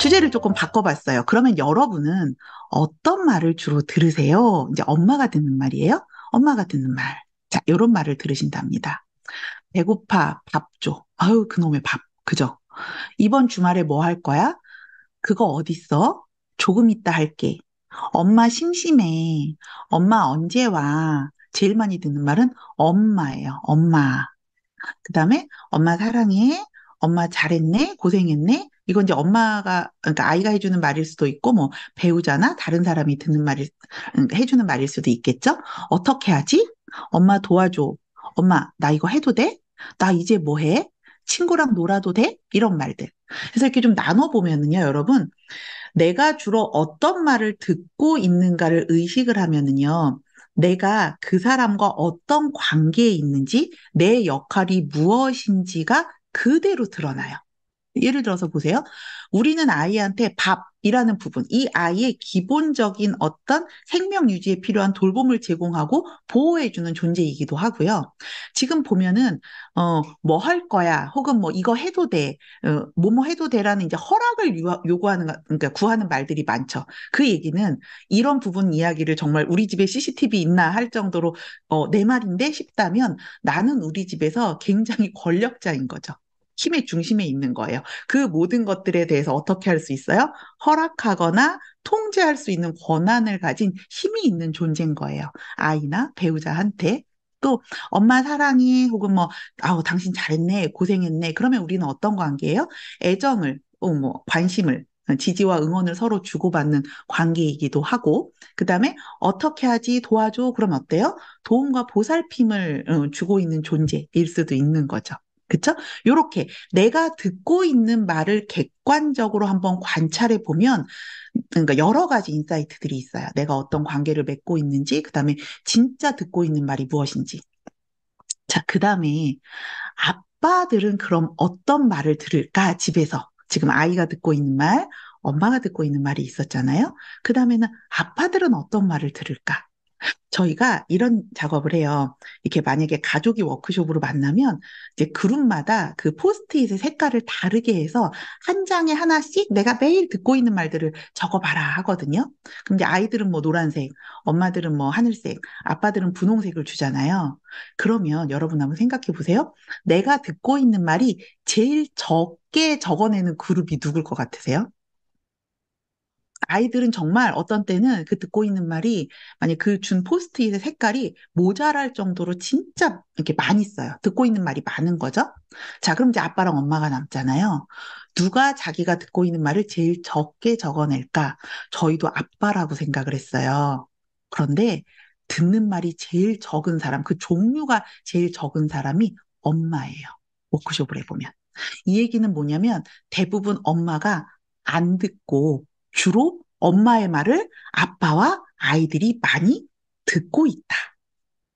주제를 조금 바꿔봤어요. 그러면 여러분은 어떤 말을 주로 들으세요? 이제 엄마가 듣는 말이에요. 엄마가 듣는 말. 자, 요런 말을 들으신답니다. 배고파, 밥 줘. 아유, 그놈의 밥. 그죠? 이번 주말에 뭐 할 거야? 그거 어딨어? 조금 이따 할게. 엄마 심심해. 엄마 언제 와? 제일 많이 듣는 말은 엄마예요. 엄마. 그다음에 엄마 사랑해. 엄마 잘했네. 고생했네. 이건 이제 엄마가, 그러니까 아이가 해주는 말일 수도 있고, 뭐, 배우자나 다른 사람이 듣는 말일, 해주는 말일 수도 있겠죠? 어떻게 하지? 엄마 도와줘. 엄마, 나 이거 해도 돼? 나 이제 뭐 해? 친구랑 놀아도 돼? 이런 말들. 그래서 이렇게 좀 나눠보면은요, 여러분. 내가 주로 어떤 말을 듣고 있는가를 의식을 하면은요, 내가 그 사람과 어떤 관계에 있는지, 내 역할이 무엇인지가 그대로 드러나요. 예를 들어서 보세요. 우리는 아이한테 밥이라는 부분, 이 아이의 기본적인 어떤 생명 유지에 필요한 돌봄을 제공하고 보호해주는 존재이기도 하고요. 지금 보면은, 뭐 할 거야, 혹은 뭐 이거 해도 돼, 뭐뭐 해도 돼라는 이제 허락을 요구하는, 그러니까 구하는 말들이 많죠. 그 얘기는 이런 부분 이야기를 정말 우리 집에 CCTV 있나 할 정도로, 내 말인데 싶다면 나는 우리 집에서 굉장히 권력자인 거죠. 힘의 중심에 있는 거예요. 그 모든 것들에 대해서 어떻게 할 수 있어요? 허락하거나 통제할 수 있는 권한을 가진 힘이 있는 존재인 거예요. 아이나 배우자한테. 또 엄마 사랑해 혹은 뭐 아우 당신 잘했네 고생했네 그러면 우리는 어떤 관계예요? 애정을 뭐 관심을 지지와 응원을 서로 주고받는 관계이기도 하고 그다음에 어떻게 하지 도와줘 그럼 어때요? 도움과 보살핌을 주고 있는 존재일 수도 있는 거죠. 그쵸? 요렇게 내가 듣고 있는 말을 객관적으로 한번 관찰해 보면 그러니까 여러 가지 인사이트들이 있어요. 내가 어떤 관계를 맺고 있는지, 그다음에 진짜 듣고 있는 말이 무엇인지. 자, 그다음에 아빠들은 그럼 어떤 말을 들을까? 집에서. 지금 아이가 듣고 있는 말, 엄마가 듣고 있는 말이 있었잖아요. 그다음에는 아빠들은 어떤 말을 들을까? 저희가 이런 작업을 해요. 이렇게 만약에 가족이 워크숍으로 만나면 이제 그룹마다 그 포스트잇의 색깔을 다르게 해서 한 장에 하나씩 내가 매일 듣고 있는 말들을 적어봐라 하거든요. 그럼 이제 아이들은 뭐 노란색, 엄마들은 뭐 하늘색, 아빠들은 분홍색을 주잖아요. 그러면 여러분 한번 생각해 보세요. 내가 듣고 있는 말이 제일 적게 적어내는 그룹이 누굴 것 같으세요? 아이들은 정말 어떤 때는 그 듣고 있는 말이 만약 그 준 포스트잇의 색깔이 모자랄 정도로 진짜 이렇게 많이 써요. 듣고 있는 말이 많은 거죠. 자, 그럼 이제 아빠랑 엄마가 남잖아요. 누가 자기가 듣고 있는 말을 제일 적게 적어낼까? 저희도 아빠라고 생각을 했어요. 그런데 듣는 말이 제일 적은 사람, 그 종류가 제일 적은 사람이 엄마예요. 워크숍을 해보면. 이 얘기는 뭐냐면 대부분 엄마가 안 듣고 주로 엄마의 말을 아빠와 아이들이 많이 듣고 있다.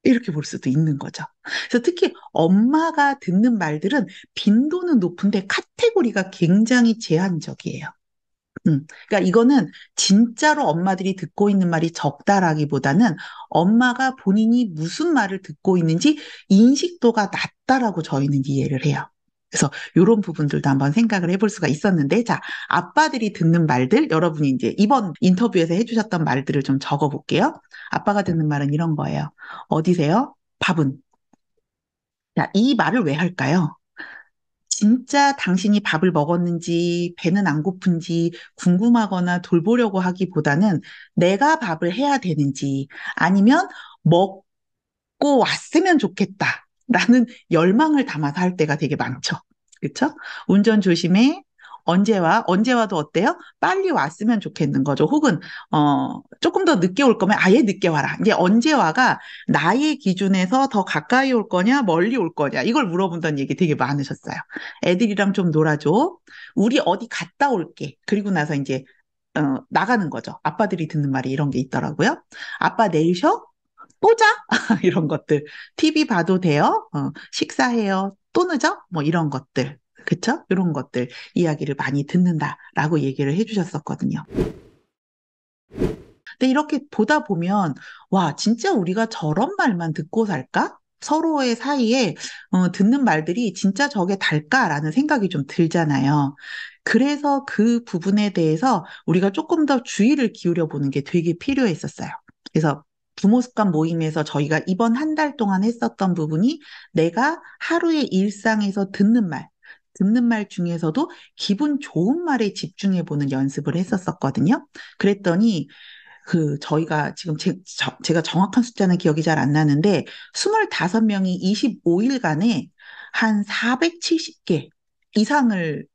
이렇게 볼 수도 있는 거죠. 그래서 특히 엄마가 듣는 말들은 빈도는 높은데 카테고리가 굉장히 제한적이에요. 그러니까 이거는 진짜로 엄마들이 듣고 있는 말이 적다라기보다는 엄마가 본인이 무슨 말을 듣고 있는지 인식도가 낮다라고 저희는 이해를 해요. 그래서 이런 부분들도 한번 생각을 해볼 수가 있었는데, 자, 아빠들이 듣는 말들, 여러분이 이제 이번 인터뷰에서 해주셨던 말들을 좀 적어볼게요. 아빠가 듣는 말은 이런 거예요. 어디세요? 밥은? 자, 이 말을 왜 할까요? 진짜 당신이 밥을 먹었는지, 배는 안 고픈지 궁금하거나 돌보려고 하기보다는 내가 밥을 해야 되는지 아니면 먹고 왔으면 좋겠다. 라는 열망을 담아서 할 때가 되게 많죠. 그쵸? 운전 조심해. 언제 와? 언제 와도 어때요? 빨리 왔으면 좋겠는 거죠. 혹은, 조금 더 늦게 올 거면 아예 늦게 와라. 이제 언제 와가 나의 기준에서 더 가까이 올 거냐, 멀리 올 거냐. 이걸 물어본다는 얘기 되게 많으셨어요. 애들이랑 좀 놀아줘. 우리 어디 갔다 올게. 그리고 나서 이제, 나가는 거죠. 아빠들이 듣는 말이 이런 게 있더라고요. 아빠 내일 쉬어? 또 자? 이런 것들. TV 봐도 돼요? 식사해요? 또 늦어? 뭐 이런 것들. 그쵸? 이런 것들 이야기를 많이 듣는다라고 얘기를 해주셨었거든요. 근데 이렇게 보다 보면, 와, 진짜 우리가 저런 말만 듣고 살까? 서로의 사이에 듣는 말들이 진짜 저게 달까라는 생각이 좀 들잖아요. 그래서 그 부분에 대해서 우리가 조금 더 주의를 기울여 보는 게 되게 필요했었어요. 그래서 부모 습관 모임에서 저희가 이번 한 달 동안 했었던 부분이 내가 하루의 일상에서 듣는 말 중에서도 기분 좋은 말에 집중해 보는 연습을 했었었거든요. 그랬더니 저희가 지금 제가 정확한 숫자는 기억이 잘 안 나는데, 25명이 25일간에 한 470개 이상을,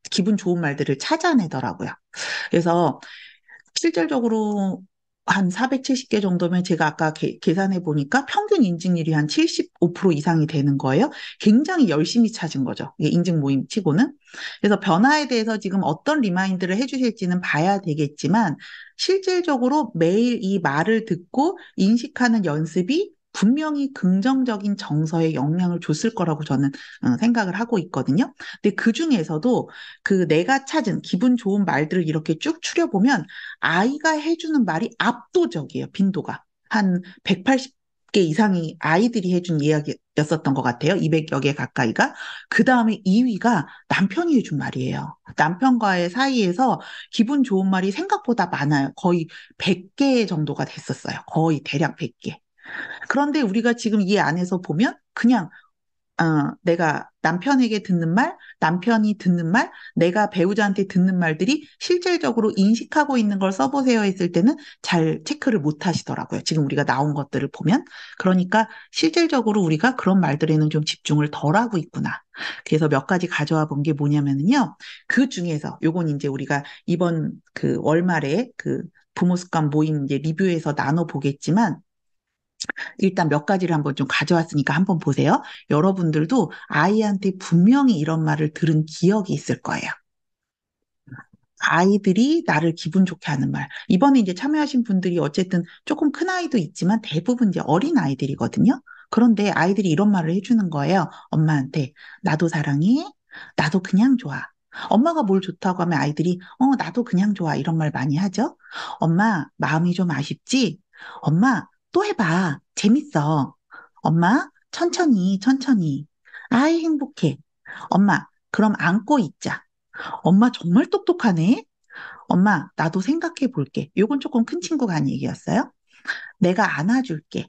기분 좋은 말들을 찾아내더라고요. 그래서 실질적으로 한 470개 정도면 제가 아까 계산해 보니까 평균 인증률이 한 75% 이상이 되는 거예요. 굉장히 열심히 찾은 거죠. 이게 인증 모임 치고는. 그래서 변화에 대해서 지금 어떤 리마인드를 해주실지는 봐야 되겠지만, 실질적으로 매일 이 말을 듣고 인식하는 연습이 분명히 긍정적인 정서에 영향을 줬을 거라고 저는 생각을 하고 있거든요. 근데 그 중에서도 내가 찾은 기분 좋은 말들을 이렇게 쭉 추려보면 아이가 해주는 말이 압도적이에요, 빈도가. 한 180개 이상이 아이들이 해준 이야기였었던 것 같아요. 200여 개 가까이가. 그 다음에 2위가 남편이 해준 말이에요. 남편과의 사이에서 기분 좋은 말이 생각보다 많아요. 거의 100개 정도가 됐었어요. 거의 대략 100개. 그런데 우리가 지금 이 안에서 보면 그냥 내가 남편에게 듣는 말, 남편이 듣는 말, 내가 배우자한테 듣는 말들이 실질적으로 인식하고 있는 걸 써보세요 했을 때는 잘 체크를 못 하시더라고요. 지금 우리가 나온 것들을 보면. 그러니까 실질적으로 우리가 그런 말들에는 좀 집중을 덜 하고 있구나. 그래서 몇 가지 가져와 본 게 뭐냐면요. 그 중에서 요건 이제 우리가 이번 월말에 부모 습관 모임 이제 리뷰에서 나눠 보겠지만, 일단 몇 가지를 한번 좀 가져왔으니까 한번 보세요. 여러분들도 아이한테 분명히 이런 말을 들은 기억이 있을 거예요. 아이들이 나를 기분 좋게 하는 말. 이번에 이제 참여하신 분들이 어쨌든 조금 큰 아이도 있지만 대부분 이제 어린 아이들이거든요. 그런데 아이들이 이런 말을 해주는 거예요. 엄마한테. 나도 사랑해. 나도 그냥 좋아. 엄마가 뭘 좋다고 하면 아이들이, 나도 그냥 좋아. 이런 말 많이 하죠. 엄마, 마음이 좀 아쉽지? 엄마, 또 해봐. 재밌어. 엄마, 천천히, 천천히. 아이, 행복해. 엄마, 그럼 안고 있자. 엄마 정말 똑똑하네. 엄마, 나도 생각해 볼게. 요건 조금 큰 친구가 한 얘기였어요. 내가 안아줄게.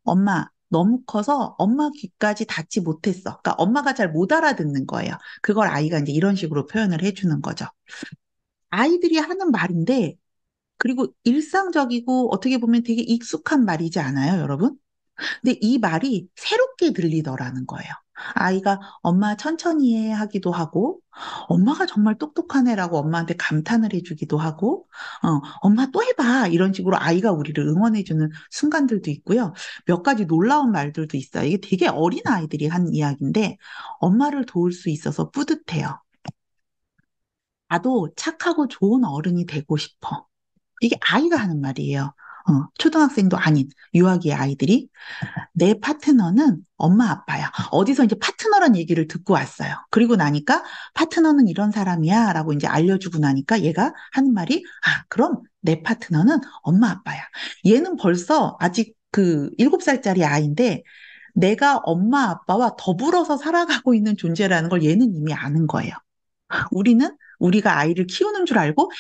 엄마, 너무 커서 엄마 귀까지 닿지 못했어. 그러니까 엄마가 잘 못 알아듣는 거예요. 그걸 아이가 이제 이런 식으로 표현을 해주는 거죠. 아이들이 하는 말인데, 그리고 일상적이고 어떻게 보면 되게 익숙한 말이지 않아요, 여러분? 근데 이 말이 새롭게 들리더라는 거예요. 아이가 엄마 천천히 해 하기도 하고, 엄마가 정말 똑똑하네라고 엄마한테 감탄을 해주기도 하고, 엄마 또 해봐. 이런 식으로 아이가 우리를 응원해주는 순간들도 있고요. 몇 가지 놀라운 말들도 있어요. 이게 되게 어린 아이들이 한 이야기인데, 엄마를 도울 수 있어서 뿌듯해요. 나도 착하고 좋은 어른이 되고 싶어. 이게 아이가 하는 말이에요. 초등학생도 아닌 유아기의 아이들이. 내 파트너는 엄마 아빠야. 어디서 이제 파트너란 얘기를 듣고 왔어요. 그리고 나니까 파트너는 이런 사람이야 라고 이제 알려주고 나니까 얘가 하는 말이, 그럼 내 파트너는 엄마 아빠야. 얘는 벌써 아직 7살짜리 아이인데 내가 엄마 아빠와 더불어서 살아가고 있는 존재라는 걸 얘는 이미 아는 거예요. 우리는 우리가 아이를 키우는 줄 알고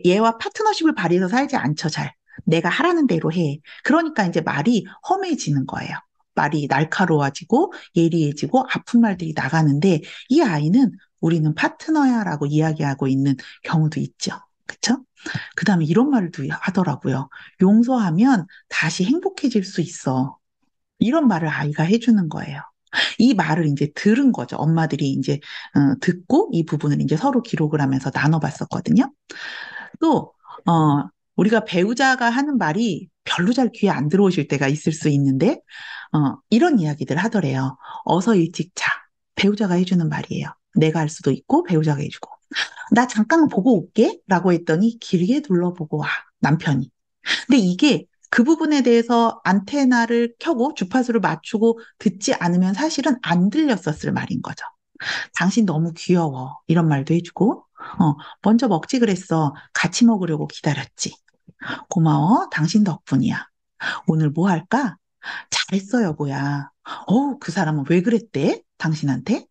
얘와 파트너십을 발휘해서 살지 않죠, 잘. 내가 하라는 대로 해. 그러니까 이제 말이 험해지는 거예요. 말이 날카로워지고 예리해지고 아픈 말들이 나가는데 이 아이는 우리는 파트너야라고 이야기하고 있는 경우도 있죠. 그쵸? 그 다음에 이런 말을 또 하더라고요. 용서하면 다시 행복해질 수 있어. 이런 말을 아이가 해주는 거예요. 이 말을 이제 들은 거죠. 엄마들이 이제 듣고 이 부분을 이제 서로 기록을 하면서 나눠봤었거든요. 또 우리가 배우자가 하는 말이 별로 잘 귀에 안 들어오실 때가 있을 수 있는데 이런 이야기들 하더래요. 어서 일찍 자. 배우자가 해주는 말이에요. 내가 할 수도 있고 배우자가 해주고. 나 잠깐 보고 올게 라고 했더니 길게 둘러보고 와. 남편이. 근데 이게 그 부분에 대해서 안테나를 켜고 주파수를 맞추고 듣지 않으면 사실은 안 들렸었을 말인 거죠. 당신 너무 귀여워. 이런 말도 해주고, 먼저 먹지 그랬어. 같이 먹으려고 기다렸지. 고마워. 당신 덕분이야. 오늘 뭐 할까? 잘했어, 여보야. 그 사람은 왜 그랬대? 당신한테?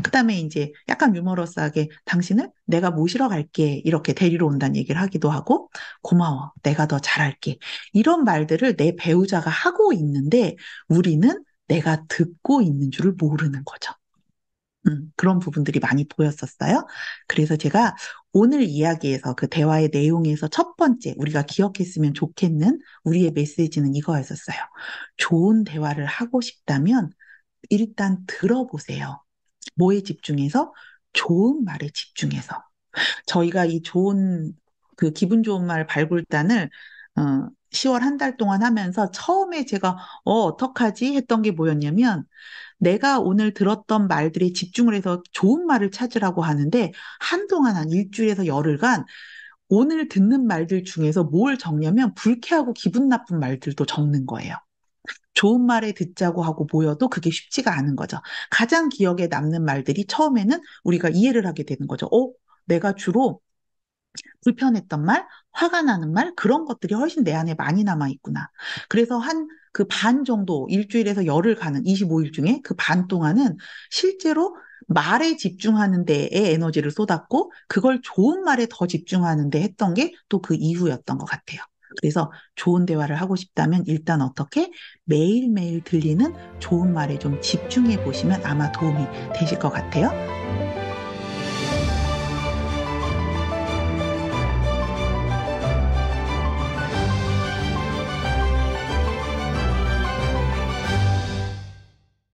그다음에 이제 약간 유머러스하게 당신을 내가 모시러 갈게. 이렇게 데리러 온다는 얘기를 하기도 하고, 고마워. 내가 더 잘할게. 이런 말들을 내 배우자가 하고 있는데 우리는 내가 듣고 있는 줄을 모르는 거죠. 그런 부분들이 많이 보였었어요. 그래서 제가 오늘 이야기에서 그 대화의 내용에서 첫 번째 우리가 기억했으면 좋겠는 우리의 메시지는 이거였었어요. 좋은 대화를 하고 싶다면 일단 들어보세요. 뭐에 집중해서? 좋은 말에 집중해서. 저희가 이 좋은, 그 기분 좋은 말 발굴단을, 10월 한 달 동안 하면서 처음에 제가, 어떡하지? 했던 게 뭐였냐면, 내가 오늘 들었던 말들에 집중을 해서 좋은 말을 찾으라고 하는데, 한동안 한 일주일에서 열흘간 오늘 듣는 말들 중에서 뭘 적냐면, 불쾌하고 기분 나쁜 말들도 적는 거예요. 좋은 말에 듣자고 하고 모여도 그게 쉽지가 않은 거죠. 가장 기억에 남는 말들이 처음에는 우리가 이해를 하게 되는 거죠. 내가 주로 불편했던 말, 화가 나는 말, 그런 것들이 훨씬 내 안에 많이 남아 있구나. 그래서 한 그 반 정도, 일주일에서 열흘 가는 25일 중에 그 반 동안은 실제로 말에 집중하는 데에 에너지를 쏟았고, 그걸 좋은 말에 더 집중하는 데 했던 게 또 그 이후였던 것 같아요. 그래서 좋은 대화를 하고 싶다면 일단 어떻게 매일매일 들리는 좋은 말에 좀 집중해 보시면 아마 도움이 되실 것 같아요.